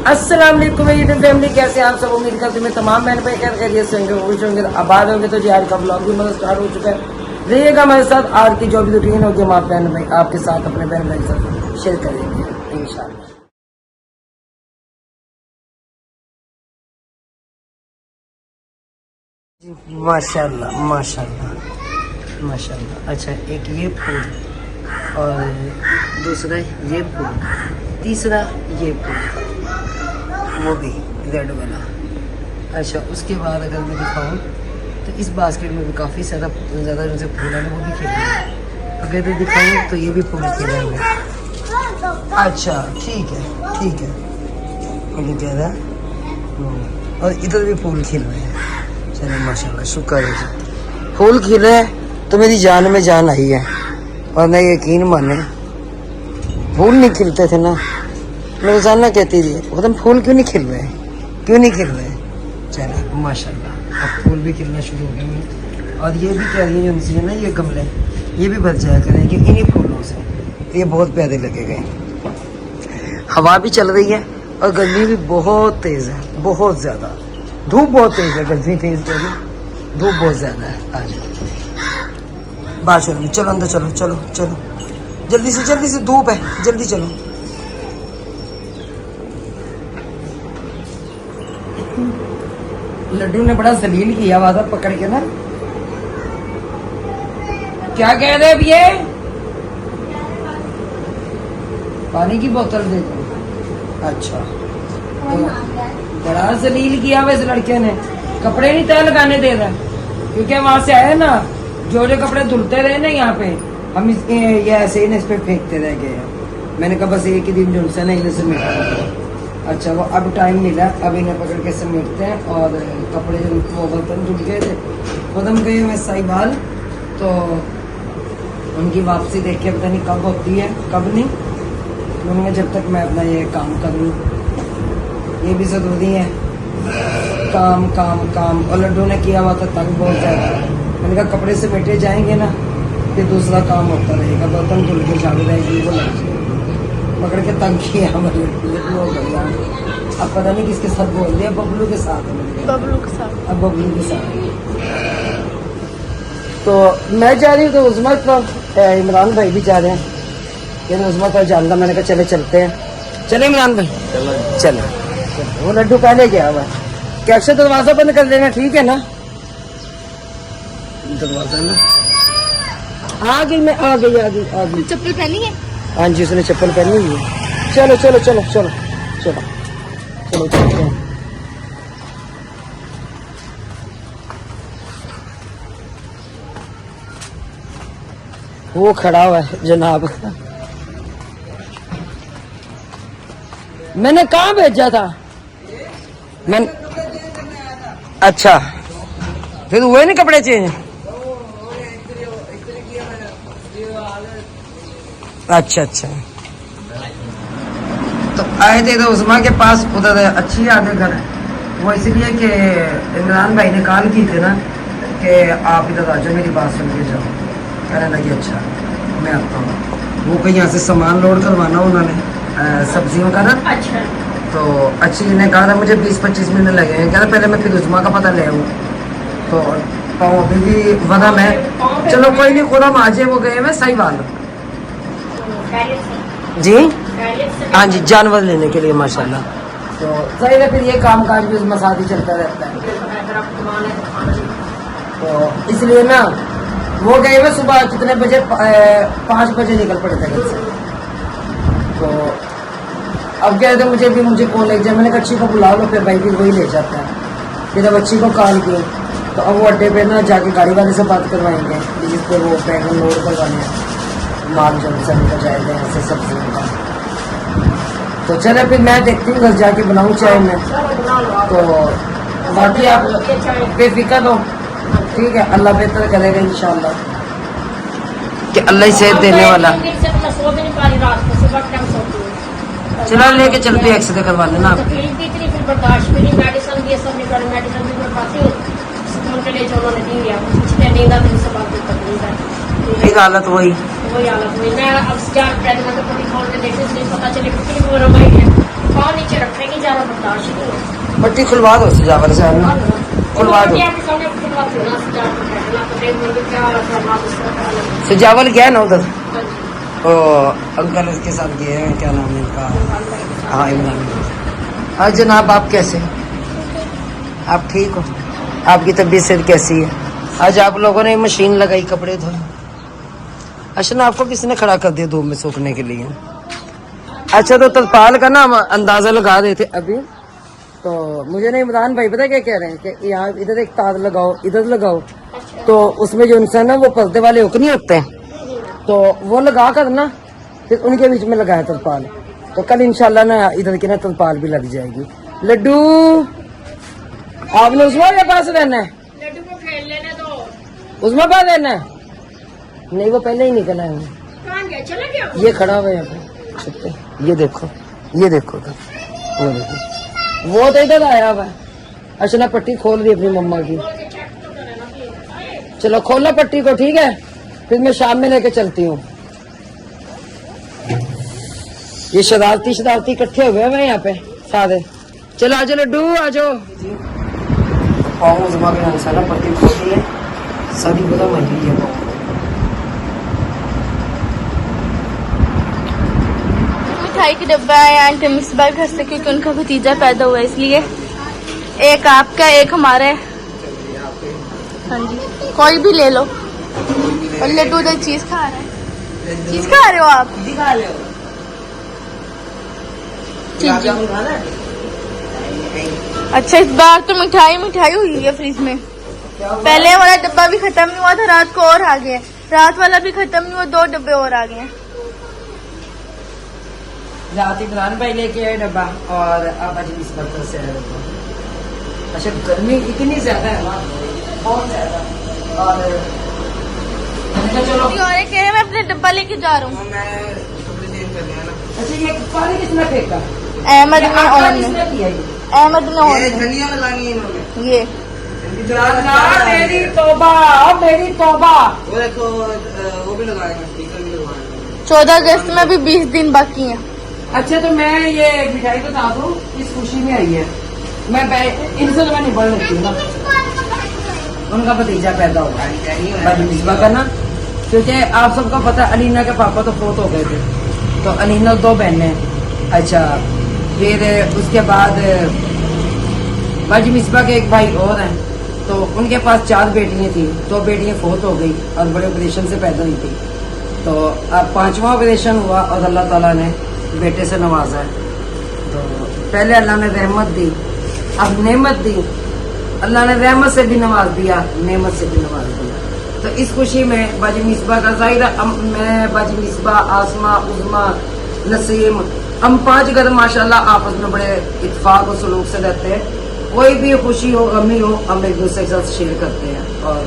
अस्सलाम वालेकुम मेरी फैमिली, कैसे आप सब? उम्मीद करते हैं तमाम बहन भाई खैरियत से होंगे, खुश होंगे, आबाद होंगे। तो जी आज का ब्लॉग भी मतलब स्टार्ट हो चुका है। रहिएगा हमारे साथ। आज की जो भी रूटीन होगी हम आप बहन भाई आपके साथ अपने बहन भाई के साथ शेयर करेंगे इंशाल्लाह। माशाल्लाह माशाल्लाह माशाल्लाह। अच्छा, एक ये फूल और दूसरा ये फूल, तीसरा ये फूल, वो भी रेड वाला। अच्छा, उसके बाद अगर मैं दिखाऊं तो इस बास्केट में भी काफ़ी ज़्यादा उनसे फूल है, वो भी खेल। अगर इधर दिखाऊं तो ये भी फूल खेले हुए। अच्छा ठीक है ठीक है, मुझे कह रहा है। और इधर भी फूल खिल रहे हैं। चलिए माशाल्लाह, शुक्र है जी। फूल खिले हैं तो मेरी जान में जान आई है। और मैं यकीन माने, फूल नहीं खिलते थे ना, मैं रोजाना कहती थी वो तुम फूल क्यों नहीं खिल रहे, क्यों नहीं खिल रहे। चलिए माशाल्लाह, अब फूल भी खिलना शुरू हो गए। और ये भी कह रही है उनसे ना, ये गमले ये भी बच जाया करें कि इन्हीं फूलों से, ये बहुत प्यारे लगेंगे। हवा भी चल रही है और गर्मी भी बहुत तेज है, बहुत ज्यादा। धूप बहुत तेज है, गर्मी तेज कह रही, धूप बहुत ज्यादा है आज। बाहर चलो, चलो अंदर चलो, चलो चलो जल्दी से, धूप है, जल्दी चलो। लड्डू ने बड़ा जलील किया हुआ था पकड़ के ना। क्या कह रहे अब ये? पानी की बोतल दे दो। अच्छा, तो बड़ा जलील किया हुआ इस लड़के ने। कपड़े नहीं तय लगाने दे रहा, क्योंकि वहां से आए ना, जो कपड़े धुलते रहे ना यहाँ पे, हम इसके ये ऐसे ही इस पे फेंकते रह गए हैं। मैंने कहा बस एक ही दिन ढूंढ से ना इन्हें समेटा। अच्छा, वो अब टाइम मिला, अब इन्हें पकड़ के समेटते हैं। और कपड़े वो बर्तन धुल गए थे, कदम गए हुए साहिबाल, तो उनकी वापसी देख के पता नहीं कब होती है कब नहीं। उन्होंने जब तक मैं अपना ये काम कर लूँ, ये भी जरूरी है। काम काम काम। और लड्डू ने किया हुआ था तंग बहुत ज़्यादा। मैंने कहा कपड़े से बैठे जाएंगे ना, फिर दूसरा काम होता रहेगा, बर्तन धुल के झाड़ू रहेगी, वो लग पकड़ के तंग किया हमारे। अब पता नहीं किसके साथ बोल दिया, बबलू के साथ। बबलू के साथ, अब बबलू के साथ। तो मैं जा रही हूँ, तो उस्मा तो इमरान भाई भी जा रहे हैं। फिर उस्मा तो जानता, मैंने कहा चले चलते हैं। चले इमरान भाई, चलो। वो लड्डू पहले गया हुआ, कैसे दरवाजा बंद कर लेना, ठीक है ना? दरवाजा ना आ गई, मैं आ गई। चप्पल पहनी है? हाँ जी, उसने चप्पल पहनी हुई है। चलो चलो चलो चलो चलो चलो चलते हैं। वो खड़ा हुआ है जनाब। मैंने कहाँ भेजा था? मैं अच्छा, फिर हुए नहीं कपड़े चेंज? अच्छा अच्छा, तो आए थे तो उस्मा के पास उधर अच्छी आगे घर है, वो इसलिए कि इमरान भाई ने कॉल की थी ना कि आप इधर आ जाओ, मेरी बात सुन के जाओ। कहने लगे अच्छा मैं आता हूँ। वो कहीं यहाँ से सामान लोड करवाना उन्होंने, सब्जियों का ना। अच्छा, तो अच्छी ने कहा था मुझे 20-25 मिनट लगेंगे। कह रहा पहले मैं फिर उस्मा का पता ले आऊँ। तो अभी भी वदा में, चलो कोई नहीं, खुदा माजे वो गए मैं सही बात जी। हाँ जी, जानवर लेने के लिए माशाल्लाह। तो सही है, फिर ये काम काज भी उसमें साथ ही चलता रहता है। तो इसलिए ना वो गए हुए सुबह कितने बजे, 5 बजे निकल पड़े थे घर से। तो अब कह रहे थे मुझे कौन ले जाए। मैंने कहा अच्छी को बुला लो, फिर भाई फिर वही ले जाता है। फिर अब अच्छी को कॉल की, तो अब वो अड्डे पे ना जाके गाड़ी वाले से बात करवाएंगे, जिस पे वो पैकिंग लोड करवाने हैं, माल जो का जाएगा ऐसे सब्जियों का। तो चले फिर मैं देखती हूँ, घर जाके बनाऊँ चाय में। तो बाकी आप बेफिक्र हो, ठीक है? अल्लाह बेहतर करेगा इंशाल्लाह, कि अल्लाह ही सेहत देने वाला। चला लेके चलते एक्सरे करवा लेना आप। फिर हालत वही हालत हुई। मैं अब पता चले नीचे रखेंगे पट्टी खुलवा दो सजावल से खुलवा दो। सजावल गया ना उधर, ओ अंकल इसके साथ गए हैं, क्या नाम है इनका, हाँ इमरान। हाँ जनाब, आप कैसे, आप ठीक हो, आपकी तबीयत से कैसी है? आज आप लोगों ने मशीन लगाई कपड़े धोने। अच्छा ना, आपको किसने खड़ा कर दिया धूप में सूखने के लिए? अच्छा, तो तरपाल का ना हम अंदाजा लगा रहे थे अभी, तो मुझे ना इमरान भाई पता क्या कह रहे हैं कि यहाँ इधर एक तार लगाओ, इधर लगाओ, तो उसमें जो इंसान है वो पर्दे वाले हुक नहीं होते हैं, तो वो लगा कर ना फिर उनके बीच में लगाया तरपाल। तो कल इंशाल्लाह ना इधर की ना तरपाल भी लग जाएगी। लड्डू, आपने उस्मा के पास रहना है? लड्डू को खेल लेने दो। उस्मा पास रहना है? नहीं, वो पहले ही निकला है। कहाँ गया, चला गया? ये खड़ा हुआ है यहाँ पे छत पे, ये देखो, ये देखो, वो देखो, वो तो इधर आया हुआ है। अच्छा ना, पट्टी खोल दी अपनी मम्मा की। चलो खोलो पट्टी को, ठीक है, फिर मैं शाम में लेके चलती हूँ। ये शरारती शरारती इकट्ठे हुए हैं यहाँ पे सारे। चलो आजो लड्डू, आजो। पाँव सारा पट्टी खोल दी है, सारी बता महंगी है पाँव। मिठाई के डब्बा है आंटी मिसबा घर से, क्योंकि उनका भतीजा पैदा हुआ है इसलिए। एक आपका, एक हमारा है। हाँ जी, कोई भी ले लो। और लड्डू उधर चीज खा रहा है। चीज खा रहे हो आप? दिखा ले जी जी। अच्छा, इस बार तो मिठाई मिठाई हुई है फ्रिज में। पहले वाला डब्बा भी खत्म नहीं हुआ था, रात को और आ गया। रात वाला भी खत्म नहीं हुआ, 2 डब्बे और आ गए। रात इमरान भाई लेके आए डब्बा और अब आज इस वक्त से आए डब्बा। अच्छा, गर्मी इतनी ज्यादा है ना, बहुत ज्यादा। और चलो और कह रहे मैं अपने डब्बा लेके जा रहा हूँ। अच्छा, ये पानी किसने फेंका? अहमद ने और किसने किया ये? अहमद ने और धनिया लगानी है इन्होंने। ये मेरी तौबा, मेरी तौबा। वो देखो, वो भी लगाएंगे, स्पीकर भी लगवाएंगे। 14 अगस्त में भी 20 दिन बाकी हैं। अच्छा, तो मैं ये मिठाई बता दूं, इस खुशी में आई है। मैं इनसे तो मैं नहीं बढ़ सकती ना, उनका भतीजा पैदा हुआ है का ना, क्योंकि आप सबको पता अलीना के पापा तो फोत हो गए थे, तो अलीना 2 बहनें। अच्छा, फिर उसके बाद बाजी मिसबा के एक भाई और हैं, तो उनके पास 4 बेटियां थी, 2 बेटियां फोत हो गई और बड़े ऑपरेशन से पैदा हुई थी। तो अब 5वां ऑपरेशन हुआ और अल्लाह ताला ने बेटे से नवाजा है। तो पहले अल्लाह ने रहमत दी, अब नेमत दी। अल्लाह ने रहमत से भी नवाज दिया, नेमत से भी नवाज दिया। तो इस खुशी में बाजी मिसबा का जाहिर, मैं बाजी मिसबा, आसमा, उज़मा, नसीम, हम 5 घर माशाल्लाह आपस में बड़े इत्तेफाक और सलूक से रहते हैं। कोई भी खुशी हो, गमी हो, हम एक दूसरे के साथ शेयर करते हैं और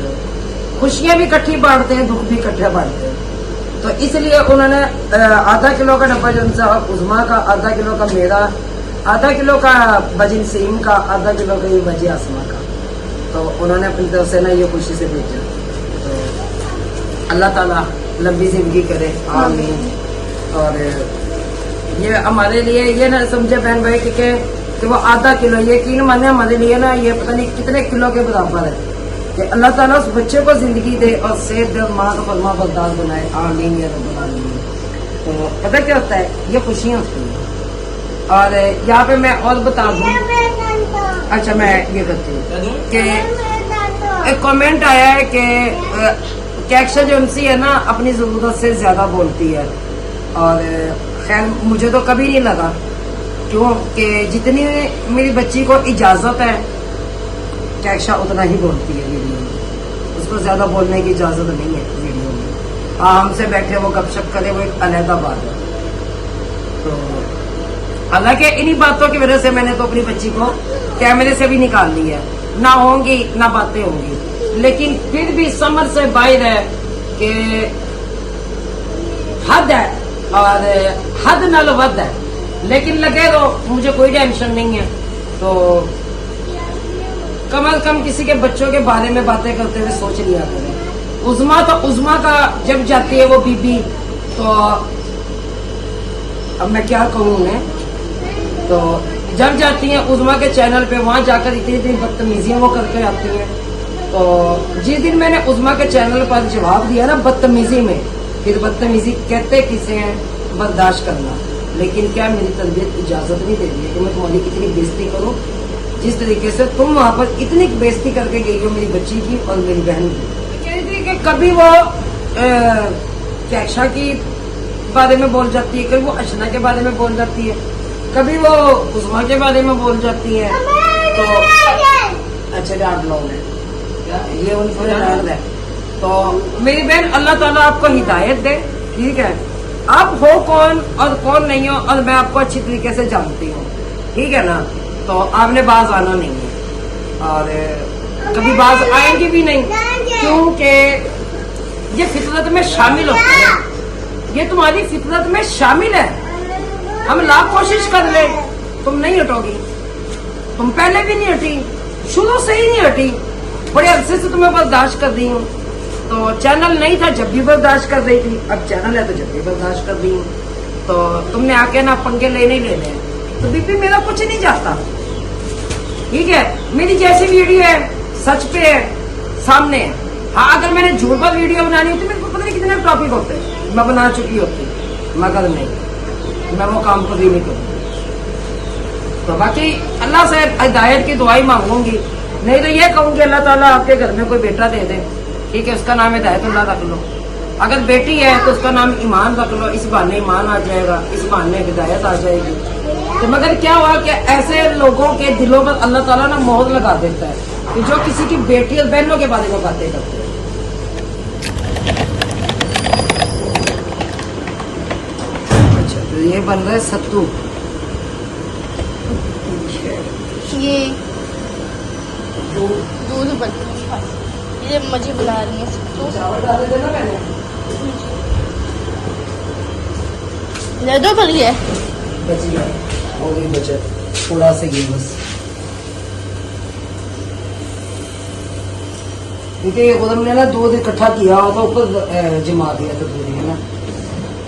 खुशियां भी इकट्ठी बांटते हैं, दुख भी इकट्ठे बांटते हैं। तो इसलिए उन्होंने आधा किलो का डब्बा जो उनसे उज़मा का, आधा किलो का मेरा, आधा किलो का बाजी नसीम का, आधा किलो का ये बाजी आसमा का, तो उन्होंने अपनी तरफ से ना ये खुशी से भेजा। तो अल्लाह ताला लंबी जिंदगी करे, आमीन। और ये हमारे लिए ये ना समझे बहन भाई कि वो आधा किलो, यकीन माने हमारे लिए ना ये पता नहीं कितने किलो के बराबर है कि अल्लाह ताला उस बच्चे को जिंदगी दे और सेहत दे और माँ को फरमा बरदार बनाए, आमीन या रब्बुल आलमीन। तो पता क्या होता है, ये खुशियाँ होती हैं। और यहाँ पे मैं और बता दूँ, अच्छा मैं ये करती हूँ कि एक कमेंट आया है कि अक्सर जो एमसी है ना अपनी जरूरत से ज्यादा बोलती है, और खैर मुझे तो कभी नहीं लगा, क्यों कि जितनी मेरी बच्ची को इजाजत है कैक्शा उतना ही बोलती है वीडियो में, उसको ज्यादा बोलने की इजाजत नहीं है वीडियो में। हमसे बैठे वो गपशप करे, वो एक अलहदा बात है। तो हालांकि इन्हीं बातों की वजह से मैंने तो अपनी बच्ची को कैमरे से भी निकाल लिया है, ना होंगी ना बातें होंगी, लेकिन फिर भी समझ से बाहर है कि हद है और हद नाल वध है, लेकिन लगे तो मुझे कोई टेंशन नहीं है। तो कम अज कम किसी के बच्चों के बारे में बातें करते हुए सोच लिया करें। उज़मा तो उज़मा का जब जाती है वो बीबी, तो अब मैं क्या कहूँ उन्हें, तो जब जाती हैं उज़मा के चैनल पे, वहाँ जाकर इतनी इतनी बदतमीजियाँ वो करके आती हैं। तो जिस दिन मैंने उज़मा के चैनल पर जवाब दिया ना बदतमीजी में, फिर बदतमीजी कहते किसे हैं, बर्दाश्त करना, लेकिन क्या मेरी तरबियत इजाजत नहीं दे रही है कि मैं तुम्हारी कितनी बेइज्जती करूं। जिस तरीके से तुम वहां पर इतनी बेइज्जती करके गई हो मेरी बच्ची की और मेरी बहन की। कह रही थी कि कभी वो कैक्षा की बारे में बोल जाती है, कभी वो अशना के बारे में बोल जाती है, कभी वो उज़मा के बारे में बोल जाती है। तो अच्छा डांट लो ये उनको डांट है। तो मेरी बहन अल्लाह ताला आपको हिदायत दे, ठीक है। आप हो कौन और कौन नहीं हो और मैं आपको अच्छी तरीके से जानती हूँ, ठीक है ना। तो आपने बाज आना नहीं है और कभी बाज आएंगे भी नहीं, क्योंकि ये फितरत में शामिल होता है, ये तुम्हारी फितरत में शामिल है। हम लाख कोशिश कर ले, तुम नहीं हटोगी। तुम पहले भी नहीं हटी, शुरू से ही नहीं हटी, बड़े अरसे से तुम्हें बर्दाश्त कर रही हूँ। तो चैनल नहीं था जब भी बर्दाश्त कर रही थी, अब चैनल है तो जब भी बर्दाश्त कर रही हूँ। तो तुमने आके ना पंगे लेने ही लेने हैं, तो बीपी मेरा कुछ नहीं जाता, ठीक है। मेरी जैसी वीडियो है सच पे है, सामने है। हाँ, अगर मैंने झूठ पर वीडियो बनानी होती, मेरे को पता नहीं कितने टॉपिक होते हैं, मैं बना चुकी होती, मगर नहीं, मैं वो काम कभी नहीं करूँगी। तो बाकी अल्लाह से हिदायत की दुआई मांगूंगी, नहीं तो ये कहूंगी अल्लाह ताला आपके घर में कोई बेटा दे दे, ठीक है, उसका नाम हिदायतुल्लाह रख लो। अगर बेटी है तो उसका नाम ईमान रख लो, इस बहाने ईमान आ जाएगा, इस बहाने हिदायत आ जाएगी। तो मगर क्या हुआ कि ऐसे लोगों के दिलों पर अल्लाह ताला ना मोहर लगा देता है कि जो किसी की बेटी और बहनों के बारे में बातें करते हैं। अच्छा, तो ये बन रहा है सत्तू, ये दूध बनता है, ये मुझे बुला रही है। तो चावल डाल देना पहले, ले दो भलिए, बच गया, हो गई बचत, थोड़ा सा ये बस। क्योंकि उधर ने ना दूध इकट्ठा किया होगा, ऊपर जमा दिया था दूध, है ना।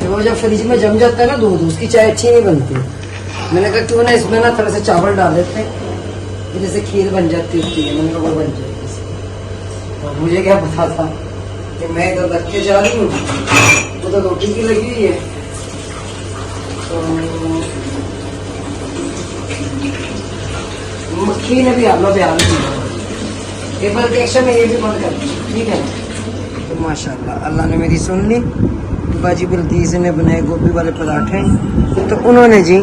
तो वो जब फ्रिज में जम जाता है ना दूध, उसकी चाय अच्छी नहीं बनती। मैंने कहा क्यों ना इसमें ना थोड़ा सा चावल डाल देते हैं, जैसे खीर बन जाती होती है। मैंने कहा वो बन जाएगी। और मुझे क्या पता था कि मैं इधर रख के जा रही हूँ, वो तो रोटी की लगी हुई है। तो मक्खी ने भी आपका बयान किया, एक बार एक्शन में ये भी बंद कर, ठीक है। तो माशाल्लाह अल्लाह ने मेरी सुन ली। बाजी बिल्किस ने बनाए गोभी वाले पराठे, तो उन्होंने जी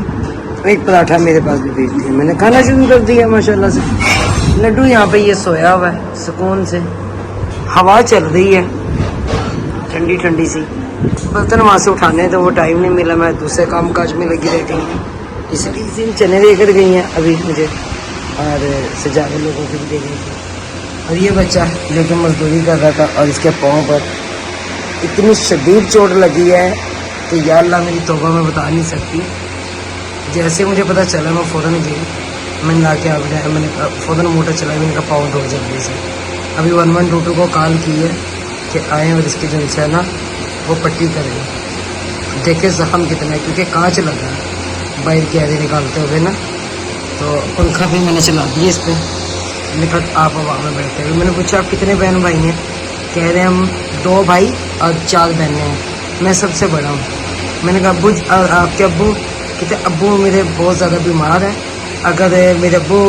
एक पराठा मेरे पास भी भेज दिया, मैंने खाना शुरू कर दिया माशाल्लाह से। लड्डू यहाँ पे ये सोया हुआ है सुकून से, हवा चल रही है ठंडी ठंडी सी। बर्तन वहाँ से उठाने तो वो टाइम नहीं मिला, मैं दूसरे काम काज में लगी रहती हूँ, इसलिए इस दिन चने लेकर गई हैं अभी मुझे, और सजाने लोगों को भी दे गई थी। और ये बच्चा जो कि मजदूरी कर रहा था और इसके पाँव पर इतनी शदीद चोट लगी है कि या अल्लाह मेरी तौबा में बता नहीं सकती। जैसे मुझे पता चला मैं फ़ौरन गई, मैंने ला के मैंने फ़ौरन मोटर चलाई, मैंने कहा पाँव धो जल्दी से। अभी 1122 को कॉल की है कि आए और इसकी जो है ना वो पट्टी करें, देखे जख्म कितना है, क्योंकि कांच लगा है बाहर की आगे निकालते हुए ना। तो पंखा भी मैंने चला दिया इस पर, निकट आप हवा में बैठे हुए। मैंने पूछा आप कितने बहन भाई हैं, कह रहे हैं हम 2 भाई और 4 बहनें हैं, मैं सबसे बड़ा हूँ। मैंने कहा अब्बू आपके अब्बू, कहते अब्बू मेरे बहुत ज़्यादा बीमार हैं, अगर मेरे अब्बू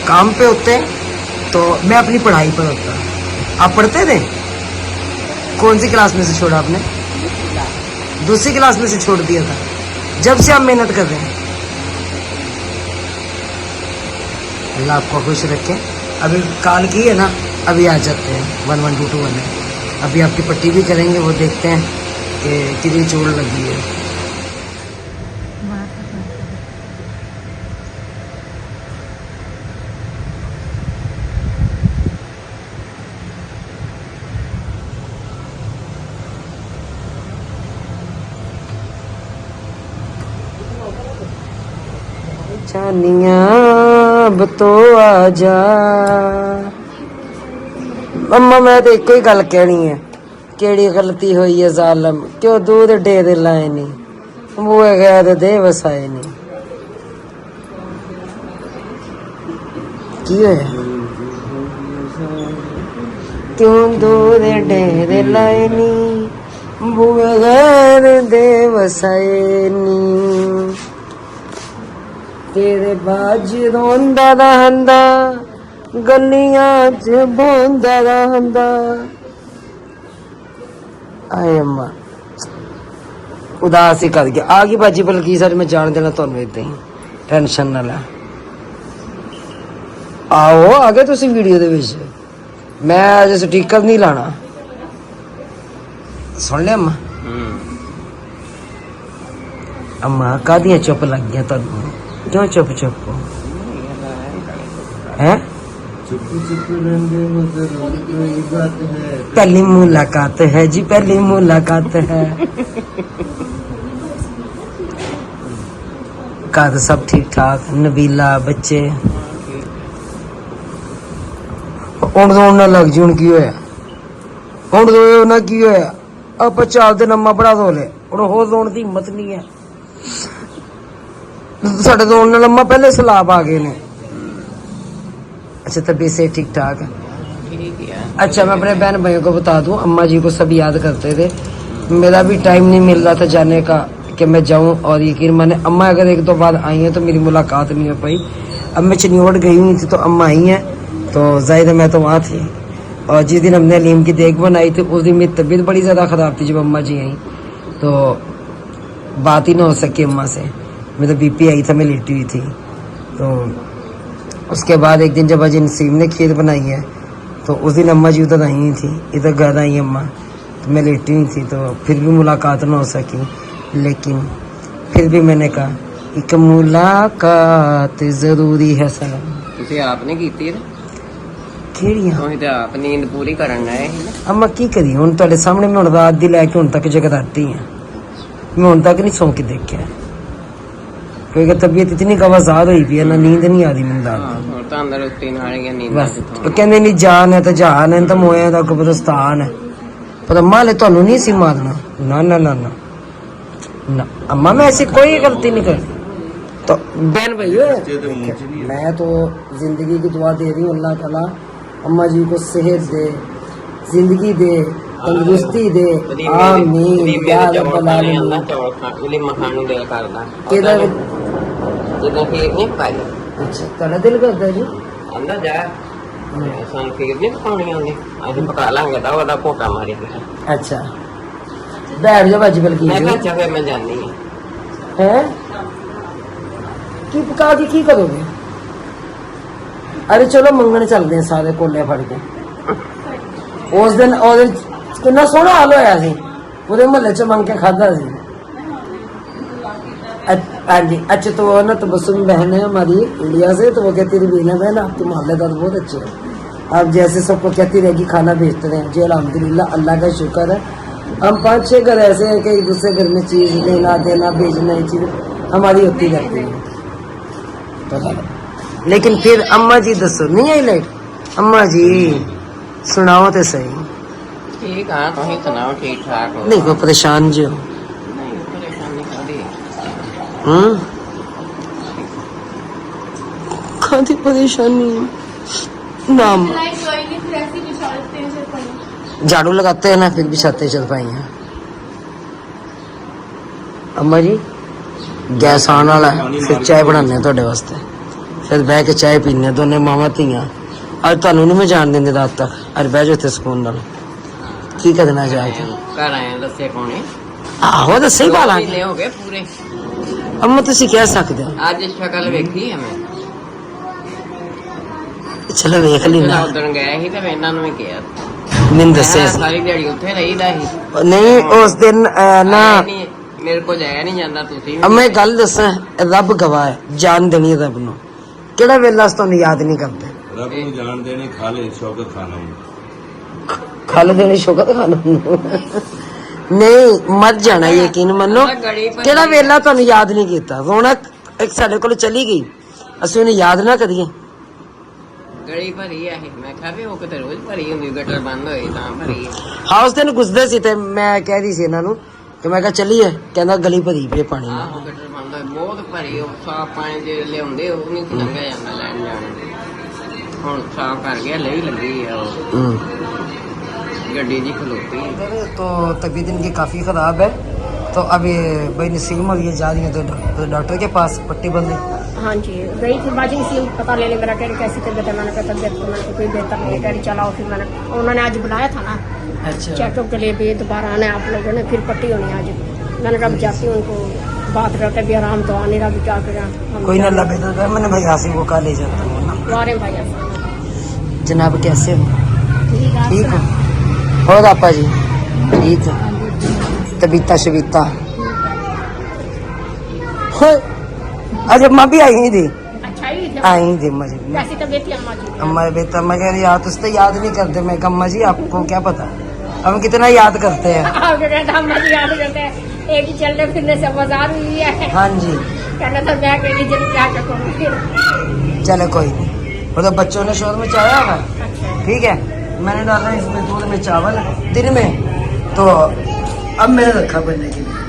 काम पे होते तो मैं अपनी पढ़ाई पर होता। आप पढ़ते थे? कौन सी क्लास में से छोड़ा आपने? दूसरी क्लास में से छोड़ दिया था। जब से आप मेहनत कर रहे हैं, अल्लाह आपको खुश रखे। अभी कॉल की है ना, अभी आ जाते हैं 1122 वाले, अभी आपकी पट्टी भी करेंगे, वो देखते हैं कि कितनी चोट लगी है। चानिया अब तो आ जा। मम्मा मैं तो एक ही गल कहनी है, केड़ी गलती हुई है जालम, क्यों दूध डेरे लाए नहीं, वो गए दे वसाए नहीं। की होया क्यों दूर डेरे लाए नी बुए गैर दे वसाए नी तेरे बाज रोंदा रहंदा गलियां च बोंदा रहंदा। आए अम्मा उदास ही कर गया आ गई बाजी बल्कि सर मैं जान देना तुहानू इदां ही टेंशन ना ले आओ आ गए तुसी वीडियो दे विच मैं अजे स्टिकर नहीं लाना सुन लिया अम्मा अम्मा कादियां चुप लग गया तुहानू क्यों चुप चुप हैं पहली मुलाकात है जी पहली मुलाकात है घर सब ठीक ठाक नबीला बच्चे ਹੁਣ ਰੋਣ ਨਾ ਲੱਗ ਜੀ ਹੁਣ ਕੀ ਹੋਇਆ ਹੁਣ ਰੋਇਓ ਨਾ ਕੀ ਹੋਇਆ ਆਪਾਂ ਚੱਲਦੇ ਨੰਮਾ ਬੜਾ ਰੋਲੇ ਹੁਣ ਹੋਰ ਰੋਣ ਦੀ ਹਿੰਮਤ ਨਹੀਂ ਹੈ ਸਾਡੇ ਰੋਣ ਨਾਲ ਲੰਮਾ ਪਹਿਲੇ ਸਲਾਬ ਆ ਗਏ ਨੇ अच्छा तबीयत से ठीक ठाक है अच्छा मैं अपने बहन भाइयों को बता दूं अम्मा जी को सब याद करते थे मेरा भी टाइम नहीं मिल रहा था जाने का कि मैं जाऊं और यकीन माने अम्मा अगर एक दो बार आई हैं तो मेरी मुलाकात नहीं हो पाई अब मैं चनियोड़ गई हुई थी तो अम्मा आई हैं तो जाहिर है मैं तो वहाँ थी और जिस दिन हमने लीम की देख बनाई थी उस दिन मेरी तबीयत बड़ी ज़्यादा ख़राब थी जब अम्मा जी आई तो बात ही ना हो सकी अम्मा से मेरा BP आई था मैं लेटी हुई थी तो उसके बाद एक दिन जब अजय नसीम ने खीर बनाई है तो उस दिन अम्मा जी उधर आई हुई थी इधर घर आई अम्मा तो मैं लेटी हुई थी तो फिर भी मुलाकात ना हो सकी लेकिन फिर भी मैंने कहा एक मुलाकात ज़रूरी है सलाम ਤੁਸੀਂ ਆਪ ਨੇ ਕੀਤੀ ਹੈ ਕਿਹੜੀਆਂ ਤੁਸੀਂ ਤੇ ਆਪ ਨੀਂਦ ਪੂਰੀ ਕਰਨ ਆਏ ਸੀ ਨਾ अम्मा की करी हुण तुहाडे सामने मैं हुण रात दी लैके हुण तक जगराती हां मैं हुण तक नहीं सौ के देखिया क्योंकि तबीयत इतनी कवाजाद हुई पई है ना नींद नहीं आ रही मैनूं रात ਹਾਂ ਹੁਣ ਤਾਂ ਅੰਦਰ ਉੱਤੇ ਨਾਲ ਗਿਆ ਨੀਂਦ बस वो कहंदे नहीं जान है तो जहान है तो मोया दा कब्रिस्तान है पर अम्मा ले तुहानू नहीं सी मारना ना ना ना ना ना अम्मा मैं ऐसी कोई गलती नहीं करती तो बहन भैया मैं तो जिंदगी की दुआ दे रही हूँ अल्लाह ताला अम्मा जी को सेहत दे जिंदगी दे तंदुरुस्ती दे आमीन या रब्बल आलमीन ਚੌਲ ਖਾਣ ਲਈ ਮਖਾਣ ਨੂੰ ਦਿਲ ਕਰਦਾ केदा ਜਦੋਂ ਖੀਰ ਨਹੀਂ ਪਾਈ अच्छा तेरा दिल करता है जी ਅੰਦਰ ਜਾ ਸਾਨੂੰ ਖੀਰ ਨਹੀਂ ਪਕਾਉਣੀ ਆਉਂਦੀ ਅੱਜ ਪਕਾ ਲਾਂਗੇ ਤਾਂ ਉਹਦਾ ਭੋਟਾ ਮਾਰੀ अच्छा बैठ जाओ बाजी बल्कि ਮੈਂ ਕਿਹਾ ਅੱਛਾ ਫਿਰ ਮੈਂ ਜਾਣੀ है की पका के की करोगे अरे चलो मंगने चलते हैं सारे कोले फड़ के उस दिन कितना सोहना हाल होया सी पूरे महल्ले च मंग के खादा सी हाँ जी अच्छा तो वो ना तबस्सुम बहन है हमारी इंडिया से तो वो कहती रही बीना बहन आपके मोहल्लेदार बहुत अच्छे हैं आप जैसे सबको कहती रहेगी खाना भेजते रहे जी अल्हम्दुलिल्लाह अल्लाह का शुक्र है हम 5-6 घर ऐसे हैं कि एक दूसरे घर में चीज़ लेना देना भेजना ये चीज़ हमारी होती रहती है लेकिन फिर अम्मा जी दसो नहीं आई लाइट अम्मा जी सुनाओ तो सही ਠੀਕ ਆ ਤੁਸੀਂ ਸੁਣਾਓ ਠੀਕ ਠਾਕ ਹੋ नहीं कोई परेशान जो ਨਹੀਂ ਪਰੇਸ਼ਾਨੀ ਕਾਦੀ खाती परेशानी नाम कोई नहीं फिर ऐसे बिछा देते हैं सिर पर झाड़ू लगाते हैं ना फिर भी छाते चल पाई हैं अम्मा जी गैस आने वाला है फिर चाय बनाने थोड़े वास्ते फिर बह के चाय पीने दोनों मामा धियां अज तुहानू नहीं मैं जान देंदी रात तक अज बह जाओ इत्थे सुकून नाल की करना जाके ਘਰ ਆਏ ਦੱਸੇ ਕੋਣੇ आहो तो सही बात ਮਹੀਨੇ ਹੋ ਗਏ ਪੂਰੇ अम्मा तुसी कह सकते हो ਅੱਜ ਸ਼ਕਲ ਵੇਖੀ ਹੈ ਮੈਂ चलो वेख ली ना ਉਦੋਂ ਗਏ ਸੀ ਤੇ ਮੈਂ ਇਹਨਾਂ ਨੂੰ ਵੀ ਕਿਹਾ मैंने दसे ਮੈਂ ਸਾਰੀ ਦਿਹਾੜੀ ਉੱਥੇ ਰਹੀਦਾ ਸੀ नहीं उस दिन ना ਨਹੀਂ, ਮੇਰੇ ਕੋਲ ਜਾਇਆ ਨਹੀਂ ਜਾਂਦਾ ਤੁਸੀਂ ਵੀ अम्मा एक गल दसा रब गवाह है जान देनी रब नु केड़ा वेला अस तुहानू याद नहीं करते रब ਨੂੰ ਜਾਣ ਦੇਣੇ ਖਾ ਲੈ ਸ਼ੌਕਤ ਖਾਣਾ ਨੂੰ खल देनी शौकत खाना नहीं मर जाना यकीन मनो गड़ी पर केड़ा वेला तुहानू याद नहीं कीता रौनक एक साडे कोल चली गई ਅਸੀਂ ਉਹਨੂੰ ਯਾਦ ਨਾ ਕਰੀਏ ਗਲੀ ਭਰੀ ਆ ਇਹ ਮੈਂ ਕਿਹਾ ਵੀ ਉਹ ਕਿਤੇ ਰੋਜ਼ ਭਰੀ ਹੁੰਦੀ ਗਟਰ ਬੰਦ ਹੋਈ ਤਾਂ ਭਰੀ ਹਾਂ ਉਸ ਦਿਨ ਗੁਜ਼ਰਦੇ ਸੀ ਤੇ ਮੈਂ ਕਹਿ ਰਹੀ ਸੀ ਇਹਨਾਂ ਨੂੰ ਕਿ ਮੈਂ ਕਿਹਾ ਚੱਲੀਏ ਕਹਿੰਦਾ ਗਲੀ ਭਰੀ ਪਈ ਪਾਣੀ ਨਾਲ ਆਹੋ ਗਟਰ ਬੰਦ ਹੋਈ ਬਹੁਤ ਭਰੀ ਉਹ ਸਾਫ ਪਾਣੀ ਜੇ ਲਿਆਉਂਦੇ ਉਹ ਨਹੀਂ ਲੰਘਿਆ ਜਾਂਦਾ ਲੈਣ ਜਾਣ ਹੁਣ ਸਾਫ ਕਰ ਗਿਆ ਲਈ ਲੱਗੀ ਆ ਉਹ ਗੱਡੀ ਜੀ ਖਲੋਤੀ इधर तो तबीयत इनकी काफ़ी ख़राब है, तो अभी भाई नसीम और ये जा रही है तो डॉक्टर के पास पट्टी बंद है। हाँ जी, गई थी बाजी इसी पता लेने मेरा डैडी कैसी तबीयत है। मैंने कहा तबीयत तो मैंने कोई बेहतर नहीं है, डैडी चलाओ। फिर मैंने उन्होंने आज बुलाया था ना अच्छा चेकअप के लिए भी, दोबारा आना है आप लोगों ने, फिर पट्टी होनी है आज। मैंने कहा जाती हूँ उनको बात करते भी आराम तो आने रहा भी क्या करें। कोई ना अल्लाह बेहतर करे, मैंने भाई आसिफ को कहा ले जाता हूँ ना। वारे भाई ऐसा जनाब कैसे हो? ठीक है ठीक हो? और आपा जी ठीक है? तबीयत शबीता अरे अम्मा भी आई थी, अच्छा ही थी। आई थी अम्मा जी। कैसी तबीयत थी अम्मा जी? अम्मा बेटा अम्मा कह रही याद उससे याद नहीं करते। मैं कहा, अम्मा जी आपको क्या पता हम कितना याद करते हैं। आपके कहता अम्मा जी याद करते हैं, एक ही चलने फिरने से बाजार हुई है। हाँ जी कहना था मैं कहीं जब क्या करूँ फिर। चलो कोई नहीं, वो तो बच्चों ने शोर मचाया होगा। अच्छा ठीक है, मैंने डाला इसमें दूध में चावल दिन में, तो अब मैंने रखा बनने के लिए।